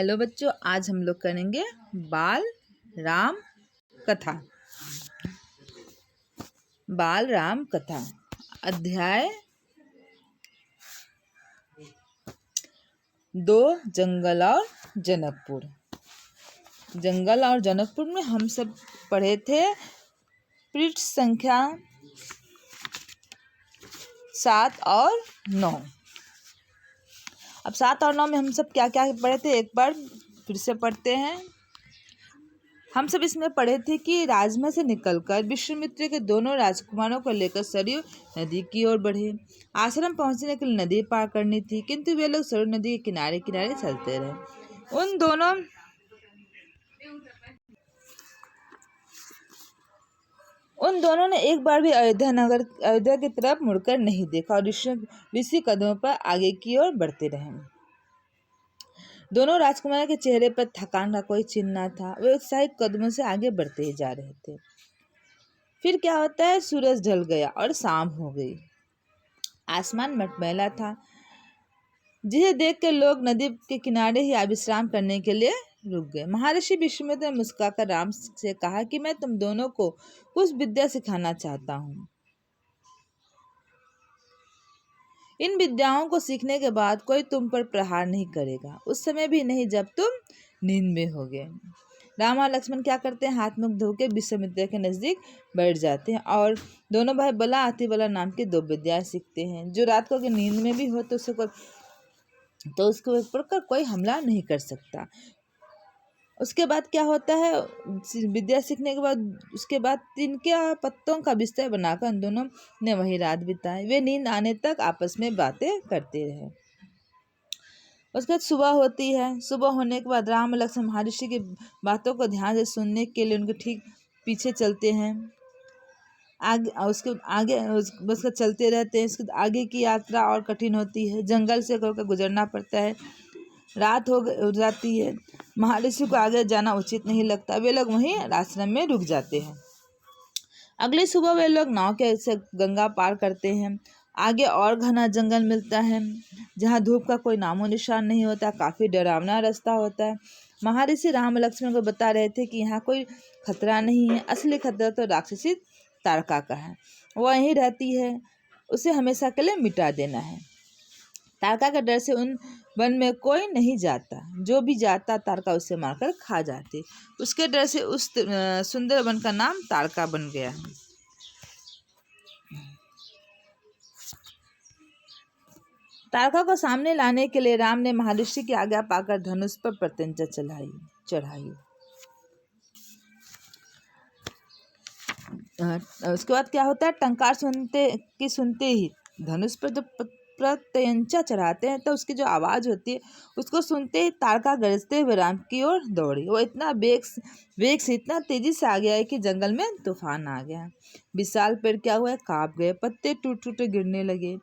Hello बच्चों, आज हम लोग करेंगे बाल राम कथा। बाल राम कथा अध्याय 2 जंगल और जनकपुर। जंगल और जनकपुर में हम सब पढ़े थे पृष्ठ संख्या 7 और 9। अब 7 और 9 में हम सब क्या क्या पढ़े थे, एक बार फिर से पढ़ते हैं। हम सब इसमें पढ़े थे कि राजमहल से निकलकर विश्वामित्र के दोनों राजकुमारों को लेकर सरयू नदी की ओर बढ़े। आश्रम पहुंचने के लिए नदी पार करनी थी, किंतु वे लोग सरयू नदी के किनारे किनारे चलते रहे। उन दोनों ने एक बार भी अयोध्या की तरफ मुड़कर नहीं देखा और ऋषि कदमों पर आगे की ओर बढ़ते रहे। दोनों राजकुमारों के चेहरे पर थकान का कोई चिन्ह न था। वे उत्साहित कदमों से आगे बढ़ते ही जा रहे थे। फिर क्या होता है, सूरज ढल गया और शाम हो गई। आसमान मटमैला था, जिसे देख कर लोग नदी के किनारे ही विश्राम करने के लिए रुक गए। महर्षि विश्वामित्र ने मुस्कुराकर राम से कहा कि मैं तुम दोनों को कुछ विद्या सिखाना चाहता हूँ। इन विद्याओं को सीखने के बाद कोई तुम पर प्रहार नहीं करेगा, उस समय भी नहीं जब तुम नींद में होगे। राम और लक्ष्मण क्या करते हैं, हाथ मुख धो के विश्वामित्र के नजदीक बैठ जाते हैं और दोनों भाई बला आती बला नाम की 2 विद्याएं सीखते हैं, जो रात को अगर नींद में भी हो तो उसके ऊपर कोई हमला नहीं कर सकता। उसके बाद क्या होता है, विद्या सीखने के बाद उसके बाद तिनके पत्तों का बिस्तर बनाकर उन दोनों ने वही रात बिताई। वे नींद आने तक आपस में बातें करते रहे। उसके बाद सुबह होती है। सुबह होने के बाद राम और लक्ष्मण महर्षि की बातों को ध्यान से सुनने के लिए उनके ठीक पीछे चलते हैं। उसके चलते रहते हैं। इसके आगे की यात्रा और कठिन होती है। जंगल से होकर गुजरना पड़ता है। रात हो जाती है। महर्षि को आगे जाना उचित नहीं लगता। वे लोग वहीं आश्रम में रुक जाते हैं। अगली सुबह वे लोग नाव के से गंगा पार करते हैं। आगे और घना जंगल मिलता है, जहाँ धूप का कोई नामो निशान नहीं होता। काफी डरावना रास्ता होता है। महर्षि राम लक्ष्मण को बता रहे थे कि यहाँ कोई खतरा नहीं है। असली खतरा तो राक्षसी तारका का है। वो वहीं रहती है, उसे हमेशा के लिए मिटा देना है। तारका के डर से उन वन में कोई नहीं जाता। जो भी जाता तारका उसे मारकर खा जाती। उसके डर से उस सुंदर वन का नाम तारका बन गया है। तारका को सामने लाने के लिए राम ने महर्षि की आज्ञा पाकर धनुष पर प्रत्यंचा चढ़ाई। उसके बाद क्या होता है, टंकार सुनते ही धनुष पर जो प्रत्यंचा चढ़ाते हैं तो उसकी जो आवाज होती है, उसको सुनते ही तारका गरजते हुए राम की ओर दौड़ी। वो इतना वेग से इतना तेजी से आ गया है कि जंगल में तूफान आ गया। विशाल पेड़ क्या हुआ है, कांप गए, पत्ते टूट टूट गिरने लगे।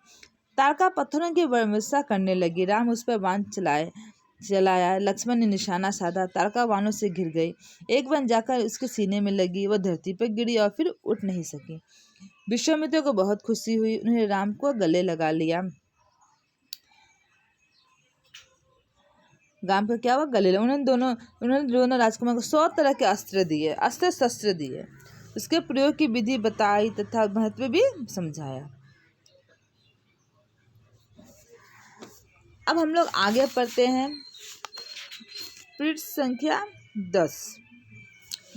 तारका पत्थरों की वर्षा करने लगी। राम उस पर बाण चलाया। लक्ष्मण ने निशाना साधा। तारका बाणों से घिर गई। एक बाण जाकर उसके सीने में लगी। वह धरती पर गिरी और फिर उठ नहीं सकी। विश्वामित्र को बहुत खुशी हुई। उन्होंने राम को गले लगा लिया। गांव का क्या हुआ, गले लगा। उन्होंने दोनों राजकुमार को 100 तरह के अस्त्र शस्त्र दिए। उसके प्रयोग की विधि बताई तथा महत्व भी समझाया। अब हम लोग आगे पढ़ते हैं पृष्ठ संख्या 10।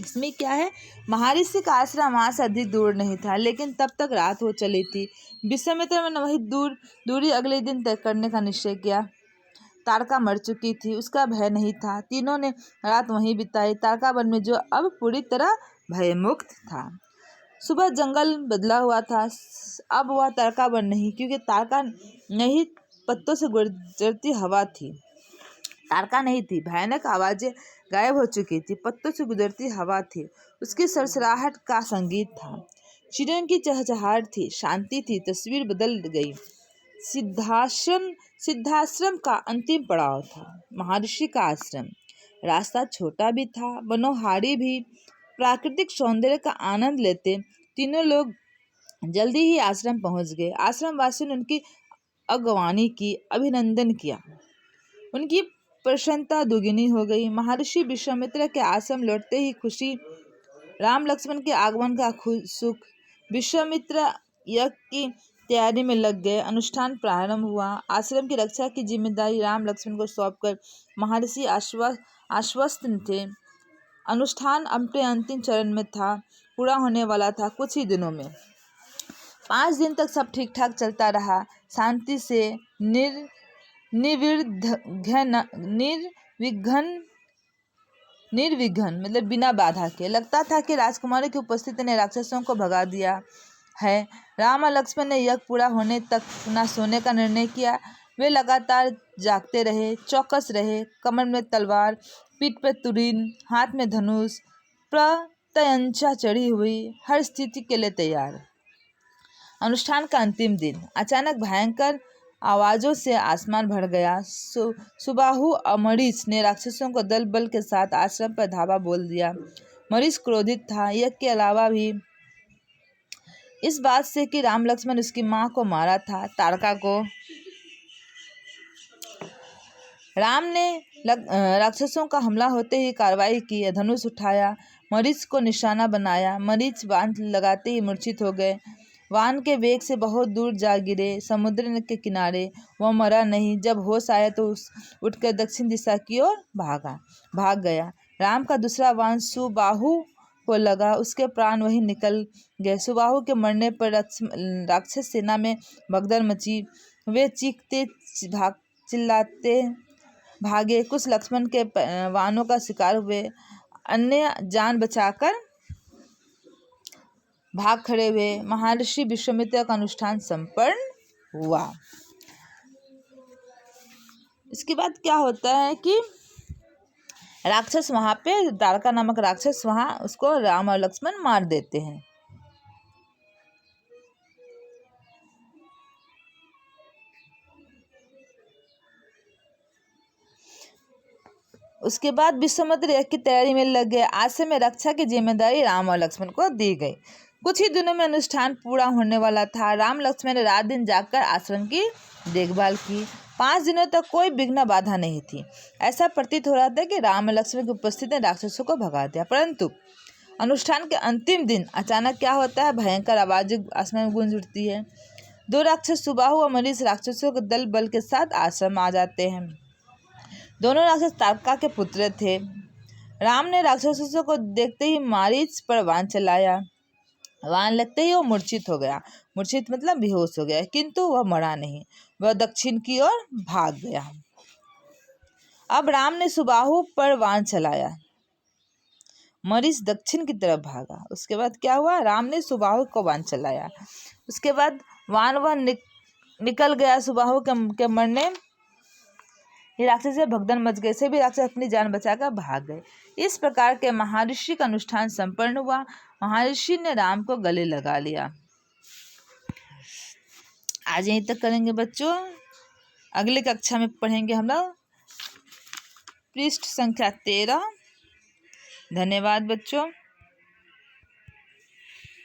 इसमें क्या है, महर्षि का आश्रम वहां से अधिक दूर नहीं था, लेकिन तब तक रात हो चली थी। विश्वामित्र ने वही दूरी अगले दिन तय करने का निश्चय किया। तारका मर चुकी थी, उसका भय नहीं था। तीनों ने रात वहीं बिताई, तारका वन में, जो अब पूरी तरह भयमुक्त था। सुबह जंगल बदला हुआ था। अब वह तारका वन नहीं, क्योंकि तारका नहीं पत्तों से गुजरती हवा थी। तारका नहीं थी, भयानक आवाजें गायब हो चुकी थी। पत्तों से गुजरती हवा थी, उसकी सरसराहट का संगीत था। चिड़ियों की चहचहाहट थी, शांति थी। तस्वीर बदल गई। सिद्धाश्रम का अंतिम पड़ाव था, महर्षि का आश्रम। रास्ता छोटा भी था, मनोहारी भी। प्राकृतिक सौंदर्य का आनंद लेते तीनों लोग जल्दी ही आश्रम पहुंच गए। आश्रम वासियों ने उनकी अगवानी की, अभिनंदन किया। उनकी प्रसन्नता दुगनी हो गई। महर्षि विश्वामित्र के आश्रम लौटते ही खुशी, राम लक्ष्मण के आगमन का सुख। विश्वामित्र यज्ञ की तैयारी में लग गए। अनुष्ठान प्रारंभ हुआ। आश्रम की रक्षा की जिम्मेदारी राम लक्ष्मण को सौंपकर महर्षि आश्वस्त थे। अनुष्ठान अपने अंतिम चरण में था, पूरा होने वाला था कुछ ही दिनों में। 5 दिन तक सब ठीक ठाक चलता रहा, शांति से निर्विघ्न मतलब बिना बाधा के। लगता था कि राजकुमारी की उपस्थिति ने राक्षसों को भगा दिया है। राम और लक्ष्मण ने यज्ञ पूरा होने तक न सोने का निर्णय किया। वे लगातार जागते रहे, चौकस रहे, कमर में तलवार, पीठ पर तुरीन, हाथ में धनुष, प्रत्यंचा चढ़ी हुई, हर स्थिति के लिए तैयार। अनुष्ठान का अंतिम दिन, अचानक भयंकर आवाजों से आसमान भर गया। सुबाहु और मरीच ने राक्षसों को दल बल के साथ आश्रम पर धावा बोल दिया। मरीच क्रोधित था, यज्ञ के अलावा भी इस बात से कि राम लक्ष्मण उसकी मां को मारा था, तारका को। राम ने राक्षसों का हमला होते ही कार्रवाई की, धनुष उठाया, मरीच को निशाना बनाया। मरीच बाण लगाते ही मूर्छित हो गए, वान के वेग से बहुत दूर जा गिरे। समुद्र के किनारे वह मरा नहीं। जब होश आया तो उठकर दक्षिण दिशा की ओर भाग गया। राम का दूसरा वान सुबाहु को लगा, उसके प्राण वहीं निकल गए। सुबाहु के मरने पर राक्षस सेना में भगदड़ मची। वे चीखते चिल्लाते भागे। कुछ लक्ष्मण के वानों का शिकार हुए, अन्य जान बचाकर भाग खड़े हुए। महर्षि विश्वामित्र का अनुष्ठान संपन्न हुआ। इसके बाद क्या होता है कि राक्षस वहां पे, तारका नामक राक्षस वहां उसको राम और लक्ष्मण मार देते हैं। उसके बाद विश्वामित्र यज्ञ की तैयारी में लग गए। आश्रम में रक्षा की जिम्मेदारी राम और लक्ष्मण को दी गई। कुछ ही दिनों में अनुष्ठान पूरा होने वाला था। राम लक्ष्मण ने रात दिन जागकर आश्रम की देखभाल की। 5 दिनों तक कोई विघ्न बाधा नहीं थी। ऐसा प्रतीत हो रहा था कि राम और लक्ष्मण की उपस्थिति ने राक्षसों को भगा दिया। परंतु अनुष्ठान के अंतिम दिन अचानक क्या होता है, भयंकर आवाज आसमान में गूंज उठती है। 2 राक्षस सुबाहु और मरीच राक्षसों के दल बल के साथ आश्रम आ जाते हैं। दोनों राक्षस तारका के पुत्र थे। राम ने राक्षसों को देखते ही मारीच पर वाण चलाया। वाण लगते ही वो मूर्छित हो गया। मूर्छित मतलब बेहोश हो गया, किंतु वह मरा नहीं। वह दक्षिण की ओर भाग गया। अब राम ने सुबाहु पर वाण चलाया, मरीच दक्षिण की तरफ भागा। उसके बाद क्या हुआ, राम ने सुबाहु को वाण चलाया। उसके बाद वाण वह निकल गया। सुबाहु के मरने ये राक्षस से भगदड़ मच गए। सभी राक्षस अपनी जान बचाकर भाग गए। इस प्रकार के महर्षि का अनुष्ठान संपन्न हुआ। महर्षि ने राम को गले लगा लिया। आज यहीं तक करेंगे बच्चों। अगले कक्षा में पढ़ेंगे हम लोग पृष्ठ संख्या 13। धन्यवाद बच्चों।